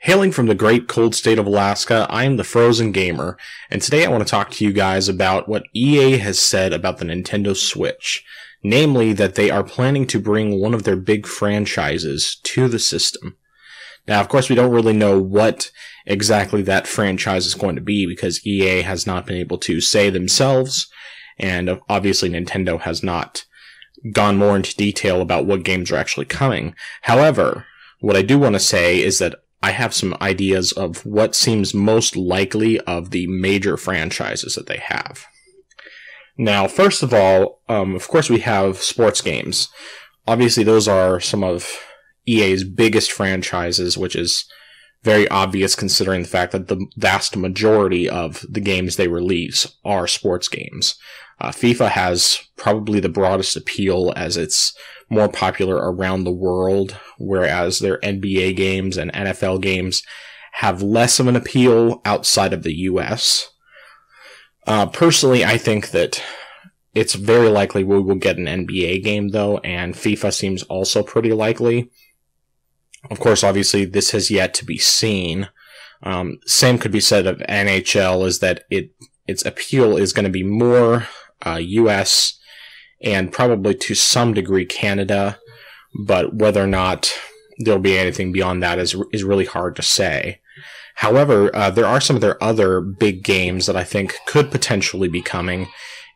Hailing from the great cold state of Alaska, I am the Frozen Gamer, and today I want to talk to you guys about what EA has said about the Nintendo Switch. Namely, that they are planning to bring one of their big franchises to the system. Now, of course, we don't really know what exactly that franchise is going to be because EA has not been able to say themselves, and obviously Nintendo has not gone more into detail about what games are actually coming. However, what I do want to say is that I have some ideas of what seems most likely of the major franchises that they have. Now, first of all, of course we have sports games. Obviously, those are some of EA's biggest franchises, which is very obvious considering the fact that the vast majority of the games they release are sports games. FIFA has probably the broadest appeal as it's more popular around the world, whereas their NBA games and NFL games have less of an appeal outside of the US. Personally, I think that it's very likely we will get an NBA game, though, and FIFA seems also pretty likely. Of course, obviously, this has yet to be seen. Same could be said of NHL, is that its appeal is going to be more US and probably to some degree Canada, but whether or not there'll be anything beyond that is really hard to say. However, there are some of their other big games that I think could potentially be coming,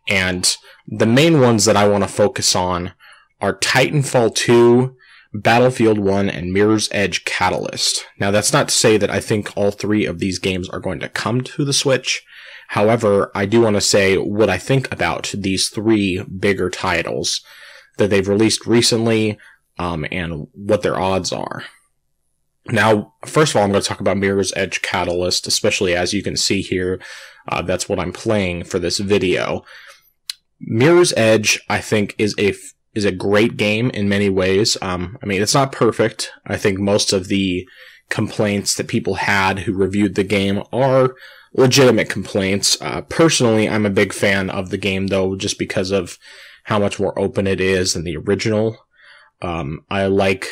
and the main ones that I want to focus on are Titanfall 2, Battlefield 1, and Mirror's Edge Catalyst. Now, that's not to say that I think all three of these games are going to come to the Switch. However, I do want to say what I think about these three bigger titles that they've released recently, and what their odds are. Now, first of all, I'm going to talk about Mirror's Edge Catalyst, especially as you can see here, that's what I'm playing for this video. Mirror's Edge, I think, is a great game in many ways. I mean, it's not perfect. I think most of the complaints that people had who reviewed the game are legitimate complaints. Personally, I'm a big fan of the game, though, just because of how much more open it is than the original. I like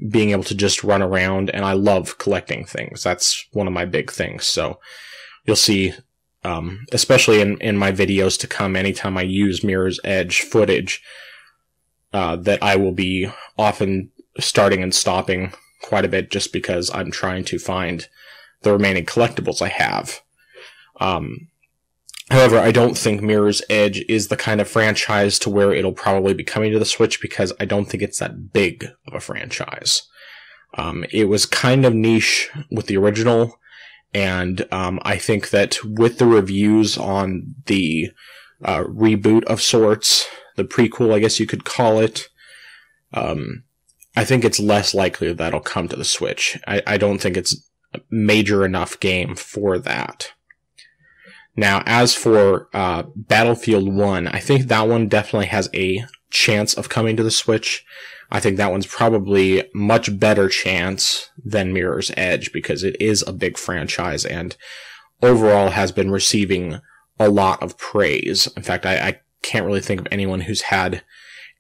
being able to just run around, and I love collecting things. That's one of my big things. So you'll see, especially in my videos to come, anytime I use Mirror's Edge footage, that I will be often starting and stopping quite a bit just because I'm trying to find the remaining collectibles I have. However, I don't think Mirror's Edge is the kind of franchise to where it'll probably be coming to the Switch because I don't think it's that big of a franchise. It was kind of niche with the original, and I think that with the reviews on the reboot of sorts, the prequel, I guess you could call it, I think it's less likely that it'll come to the Switch. I don't think it's a major enough game for that. Now, as for Battlefield 1, I think that one definitely has a chance of coming to the Switch. I think that one's probably much better chance than Mirror's Edge because it is a big franchise and overall has been receiving a lot of praise. In fact, I can't really think of anyone who's had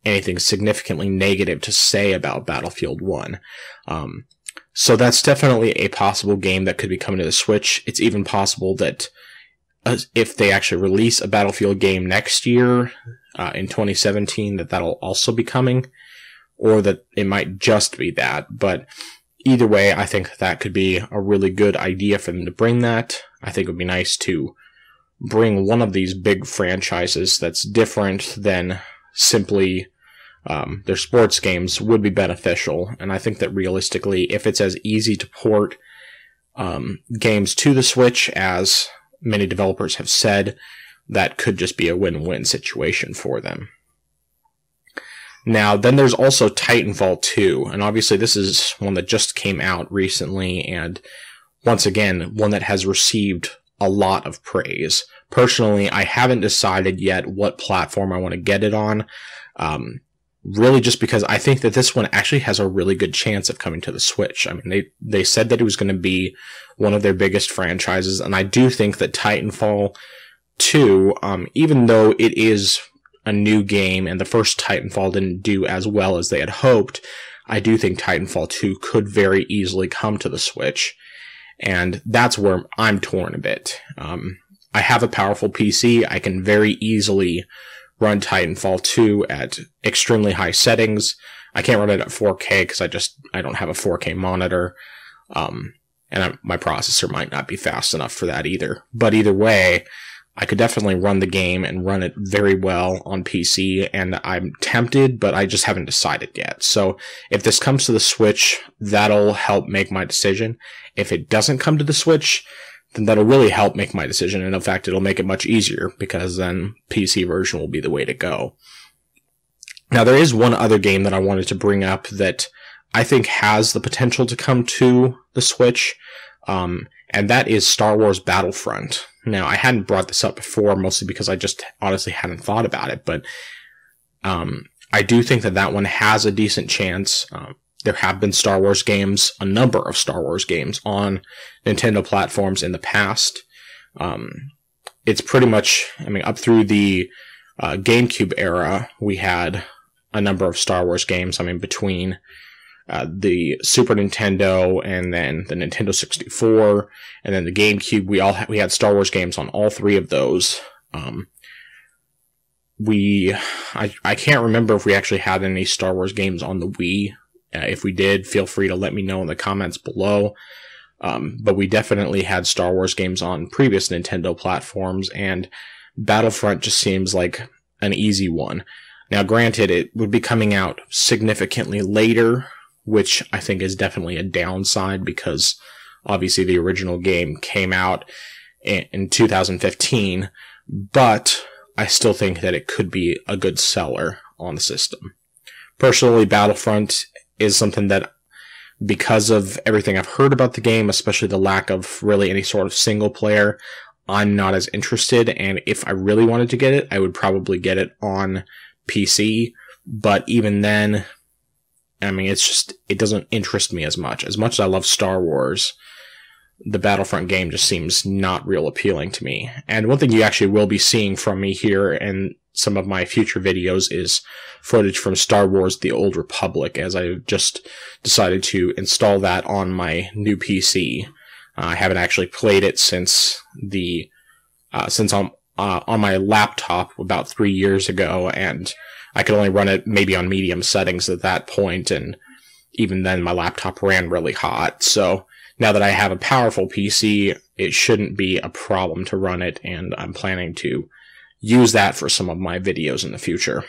anything significantly negative to say about Battlefield 1. So that's definitely a possible game that could be coming to the Switch. It's even possible that if they actually release a Battlefield game next year, in 2017, that'll also be coming, or that it might just be that. But either way, I think that could be a really good idea for them to bring that. I think it would be nice to bring one of these big franchises that's different than simply their sports games would be beneficial. And I think that realistically, if it's as easy to port games to the Switch as many developers have said, that could just be a win-win situation for them. Now, then there's also Titanfall 2, and obviously this is one that just came out recently, and once again, one that has received a lot of praise. Personally, I haven't decided yet what platform I want to get it on, really just because I think that this one actually has a really good chance of coming to the Switch. I mean, they said that it was going to be one of their biggest franchises, and I do think that Titanfall 2, even though it is a new game and the first Titanfall didn't do as well as they had hoped, I do think Titanfall 2 could very easily come to the Switch. And that's where I'm torn a bit. I have a powerful PC. I can very easily run Titanfall 2 at extremely high settings. I can't run it at 4K because I don't have a 4K monitor. And my processor might not be fast enough for that either. But either way, I could definitely run the game and run it very well on PC, and I'm tempted, but I just haven't decided yet. So if this comes to the Switch, that'll help make my decision. If it doesn't come to the Switch, then that'll really help make my decision, and in fact, it'll make it much easier, because then PC version will be the way to go. Now, there is one other game that I wanted to bring up that I think has the potential to come to the Switch, and that is Star Wars Battlefront. Now, I hadn't brought this up before, mostly because I just honestly hadn't thought about it, but I do think that that one has a decent chance. There have been Star Wars games, a number of Star Wars games on Nintendo platforms in the past. It's pretty much, up through the GameCube era, we had a number of Star Wars games. Between the Super Nintendo and then the Nintendo 64 and then the GameCube, we had Star Wars games on all three of those. I can't remember if we actually had any Star Wars games on the Wii. If we did, feel free to let me know in the comments below. But we definitely had Star Wars games on previous Nintendo platforms, and Battlefront just seems like an easy one. Now, granted, it would be coming out significantly later, which I think is definitely a downside, because obviously the original game came out in 2015, but I still think that it could be a good seller on the system. Personally, Battlefront is something that, because of everything I've heard about the game, especially the lack of really any sort of single player, I'm not as interested, and if I really wanted to get it, I would probably get it on PC, but even then, it doesn't interest me as much. As much as I love Star Wars, the Battlefront game just seems not real appealing to me. And one thing you actually will be seeing from me here in some of my future videos is footage from Star Wars The Old Republic, as I just decided to install that on my new PC. I haven't actually played it since I'm on my laptop about 3 years ago, and I could only run it maybe on medium settings at that point, and even then my laptop ran really hot. So now that I have a powerful PC, it shouldn't be a problem to run it, and I'm planning to use that for some of my videos in the future.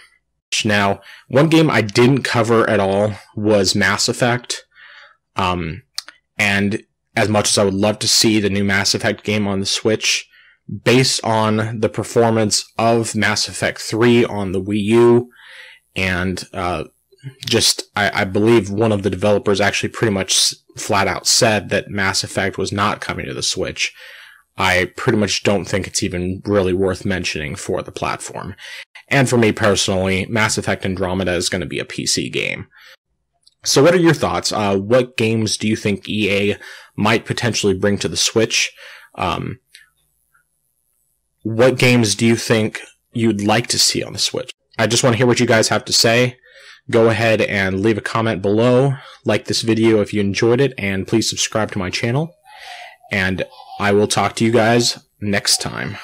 Now, one game I didn't cover at all was Mass Effect, and as much as I would love to see the new Mass Effect game on the Switch, based on the performance of Mass Effect 3 on the Wii U, and I believe one of the developers actually pretty much flat out said that Mass Effect was not coming to the Switch, I pretty much don't think it's even really worth mentioning for the platform. And for me personally, Mass Effect Andromeda is going to be a PC game. So what are your thoughts? What games do you think EA might potentially bring to the Switch? What games do you think you'd like to see on the Switch? I just want to hear what you guys have to say. Go ahead and leave a comment below, like this video if you enjoyed it, and please subscribe to my channel. And I will talk to you guys next time.